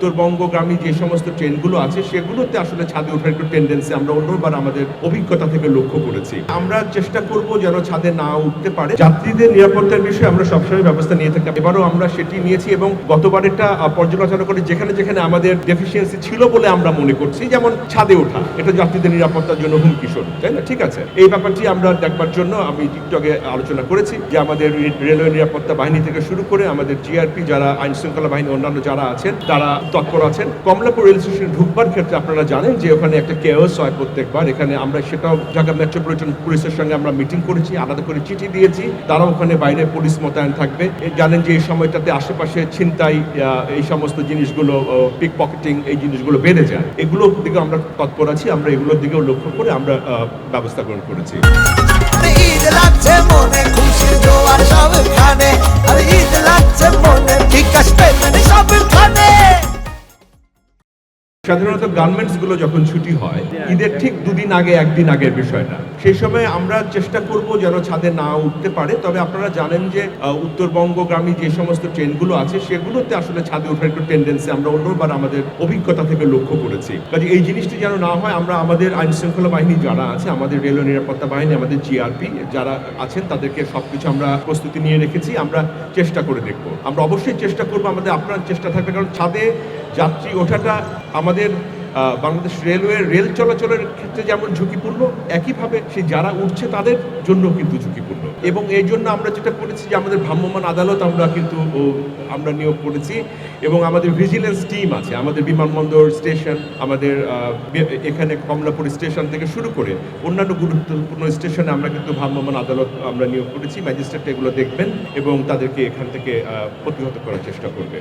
উত্তরবঙ্গগামী যে সমস্ত ট্রেনগুলো আছে সেগুলোতে আসলে ছাদে ওঠার একটু টেন্ডেন্সি আমরা অন্যবার আমাদের অভিজ্ঞতা থেকে লক্ষ্য করেছি। আমরা চেষ্টা করব যেন ছাদে না উঠতে পারে। যাত্রীদের নিরাপত্তার বিষয়ে আমরা সবসময় ব্যবস্থা নিয়ে থাকি, এবারও আমরা সেটি নিয়েছি এবং গতবারেরটা পর্যালোচনা করে যেখানে যেখানে আমাদের ডেফিসিয়েন্সি ছিল বলে আমরা মনে করছি, যেমন ছাদে ওঠা, এটা যাত্রীদের নিরাপত্তার জন্য হুমকি স্বরূপ, তাই না? ঠিক আছে, এই ব্যাপারটি আমরা দেখবার জন্য আমি টিকটকে আলোচনা করেছি যে আমাদের রেলওয়ে নিরাপত্তা বাহিনী থেকে শুরু করে আমাদের জিআরপি যারা আইন শৃঙ্খলা বাহিনী অন্যান্য যারা আছেন তারা তৎপর আছেন। কমলাপুর রেল স্টেশনে ঢুকবার ক্ষেত্রে আপনারা জানেন যে ওখানে একটা কেওস হয় প্রত্যেকবার, এখানে আমরা সেটাও ঢাকা মেট্রোপলিটন পুলিশের সঙ্গে আমরা মিটিং করেছি, আলাদা করে চিঠি দিয়েছি, তারা ওখানে বাইরে পুলিশ মোতায়েন থাকবে। জানেন যে এই সময়টাতে আশেপাশে ছিনতাই, এই সমস্ত জিনিসগুলো, পিক পকেটিং, এই জিনিসগুলো বেড়ে যায়, এগুলোর দিকে আমরা তৎপর আছি, আমরা এগুলোর দিকেও লক্ষ্য করে আমরা ব্যবস্থা গ্রহণ করেছি। ঈদ লাগছে মনে, খুশির জোয়ার সবখানে, আর ঈদ লাগছে মনে, বিকাশ পেমেন্ট সবখানে। সাধারণত গার্মেন্টস গুলো যখন ছুটি হয় ঈদের ঠিক দুদিন আগে একদিন আগের বিষয়টা, সেই সময় আমরা চেষ্টা করব যেন ছাদে না উঠতে পারে। তবে আপনারা জানেন যে উত্তরবঙ্গগামী যে সমস্ত ট্রেনগুলো আছে সেগুলোতে আসলে ছাদে ওঠার একটু টেন্ডেন্সি আমরা অন্যবার আমাদের অভিজ্ঞতা থেকে লক্ষ্য করেছি। কাজে এই জিনিসটি যেন না হয়, আমরা আমাদের আইন শৃঙ্খলা বাহিনী যারা আছে, আমাদের রেলওয়ে নিরাপত্তা বাহিনী, আমাদের জিআরপি যারা আছেন তাদেরকে সবকিছু আমরা প্রস্তুতি নিয়ে রেখেছি। আমরা চেষ্টা করে দেখব, আমরা অবশ্যই চেষ্টা করব, আমাদের আপনার চেষ্টা থাকবে, কারণ ছাদে যাত্রী ওঠাটা আমাদের বাংলাদেশ রেলওয়ে রেল চলাচলের ক্ষেত্রে যেমন ঝুঁকিপূর্ণ, একইভাবে সেই যারা উঠছে তাদের জন্য কিন্তু ঝুঁকিপূর্ণ। এবং এই জন্য আমরা যেটা করেছি যে আমাদের ভ্রাম্যমাণ আদালত আমরা নিয়োগ করেছি এবং আমাদের ভিজিলেন্স টিম আছে, আমাদের বিমানবন্দর স্টেশন, আমাদের এখানে কমলাপুর স্টেশন থেকে শুরু করে অন্যান্য গুরুত্বপূর্ণ স্টেশনে আমরা কিন্তু ভ্রাম্যমাণ আদালত আমরা নিয়োগ করেছি। ম্যাজিস্ট্রেট এগুলো দেখবেন এবং তাদেরকে এখান থেকে প্রতিহত করার চেষ্টা করবে।